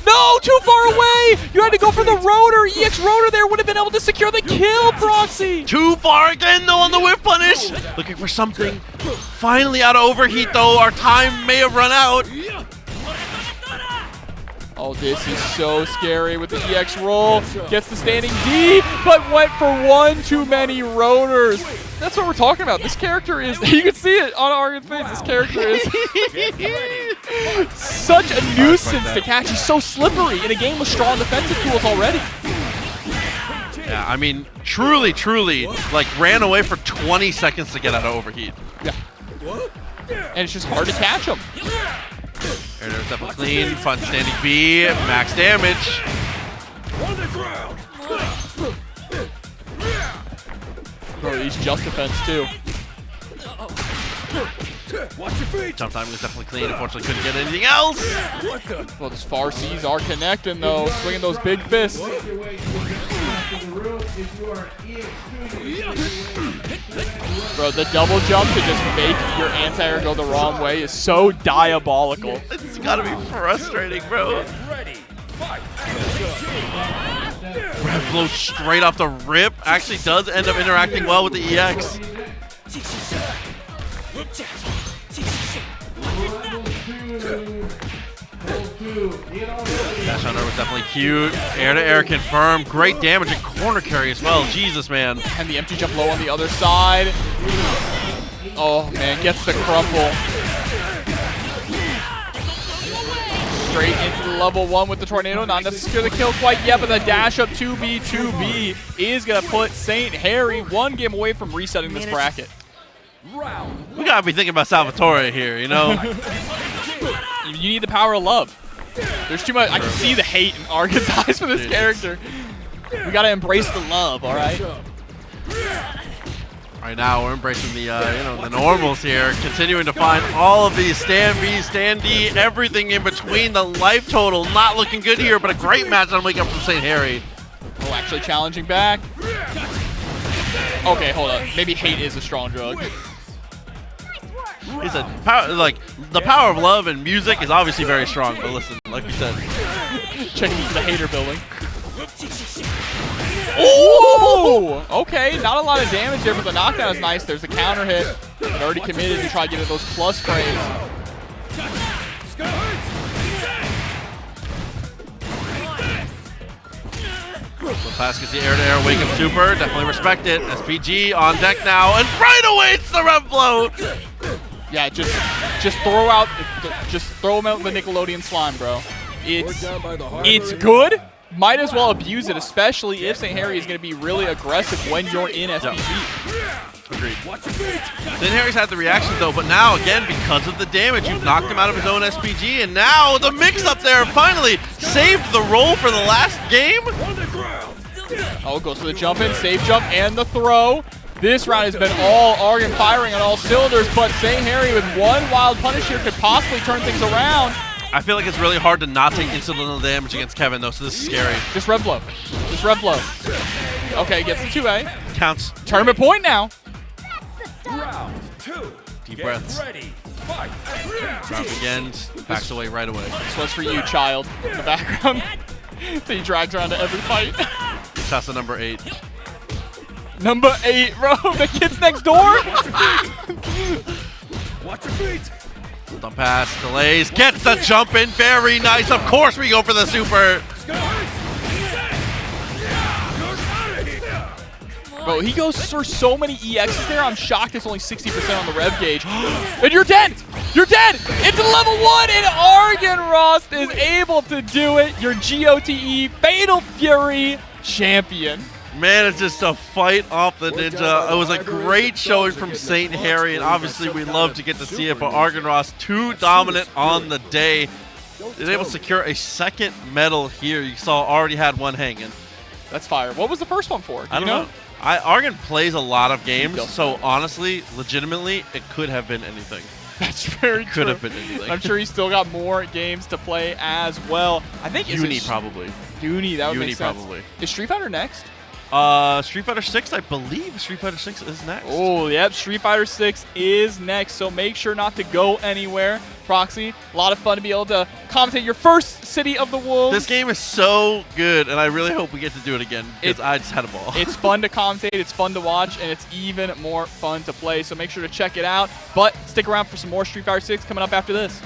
No, too far away. You had to go for the rotor. EX rotor there would have been able to secure the kill, Proxy. Too far again, though, on the whip punish. Looking for something. Finally out of overheat, though. Our time may have run out. Oh, this is so scary with the EX roll. Gets the standing D, but went for one too many rotors. That's what we're talking about. This character is, you can see it on Argon's face, this character is such a nuisance to catch. He's so slippery in a game with strong defensive tools already. Yeah, I mean, truly, like, ran away for 20 seconds to get out of overheat. Yeah. And it's just hard to catch him. Air there, double clean, fun standing B, max damage. On the ground. Bro, he's just defense too. Watch your feet. Jump timing was definitely clean. Unfortunately, couldn't get anything else. What the? Well, those far C's are connecting though, swinging those big fists. Bro, the double jump to just make your anti-air go the wrong way is so diabolical. It's gotta be frustrating, bro. Ready. Fight. Rev blow straight off the rip. Actually does end up interacting well with the EX. Dash under was definitely cute. Air to air confirmed. Great damage and corner carry as well. Jesus, man. And the empty jump low on the other side. Oh man, gets the crumple. Straight into the level 1 with the tornado. Not necessarily the kill quite yet, but the dash up 2B is going to put St. Harry 1 game away from resetting this bracket. We gotta be thinking about Salvatore here, you know? You need the power of love. There's too much. I can see the hate in Argon's eyes for this character. We gotta embrace the love, all right? Right now, we're embracing the the normals here, continuing to find all of these stand B, stand D, everything in between. The life total not looking good here, but a great match on Wake Up from St. Harry. Oh, actually challenging back. Okay, hold up. Maybe hate is a strong drug. He said, the power of love and music is obviously very strong, but listen, like we said. Checking into the hater building. Oh! Okay, not a lot of damage there, but the knockdown is nice. There's the counter hit. But already committed to try to get those plus frames. So pass gets the air-to-air wake up super. Definitely respect it. SPG on deck now, and right away it's the rev blow. Yeah, just throw out the Nickelodeon slime, bro. It's good. Might as well abuse it, especially if St. Harry is going to be really aggressive when you're in SPG. Agreed. St. Harry's had the reaction though, but now again, because of the damage, you've knocked him out of his own SPG, and now the mix-up there finally saved the roll for the last game. Oh, goes for the jump in, safe jump, and the throw. This round has been all Argon firing on all cylinders, but St. Harry with one wild punish here could possibly turn things around. I feel like it's really hard to not take incidental damage against Kevin though, so this is scary. Just rev blow. Just rev blow. Okay, gets the 2A. Counts. Tournament point now. Round 2. Deep breaths. Ready. Fight. Round again. Backs away right away. This one's for you, child, in the background. So he drags around to every fight. That's the number 8. Number 8, bro. The kid's next door. Watch your feet. The pass, delays, gets the jump in, very nice. Of course we go for the super. Bro, he goes for so many EXs there. I'm shocked it's only 60% on the rev gauge. And you're dead. You're dead. Into level 1, and Argon Rost is able to do it. Your GoTE Fatal Fury champion. Man, it's just a fight off the ninja. It was a great showing from St. Harry, and obviously we love to get to see it, but Argon Rost, too dominant on the day. Is able to secure a second medal here. You saw already had one hanging. That's fire. What was the first one for? I don't know. Argon plays a lot of games, so honestly, legitimately, it could have been anything. That's very true. Could have been anything. I'm sure he's still got more games to play as well. I think Uni probably. Uni, that would make sense. Probably. Is Street Fighter next? Street Fighter 6, I believe Street Fighter 6 is next. Oh, yep, Street Fighter 6 is next, so make sure not to go anywhere. Proxy, a lot of fun to be able to commentate your first City of the Wolves. This game is so good, and I really hope we get to do it again, because I just had a ball. It's fun to commentate, it's fun to watch, and it's even more fun to play, so make sure to check it out. But stick around for some more Street Fighter 6 coming up after this.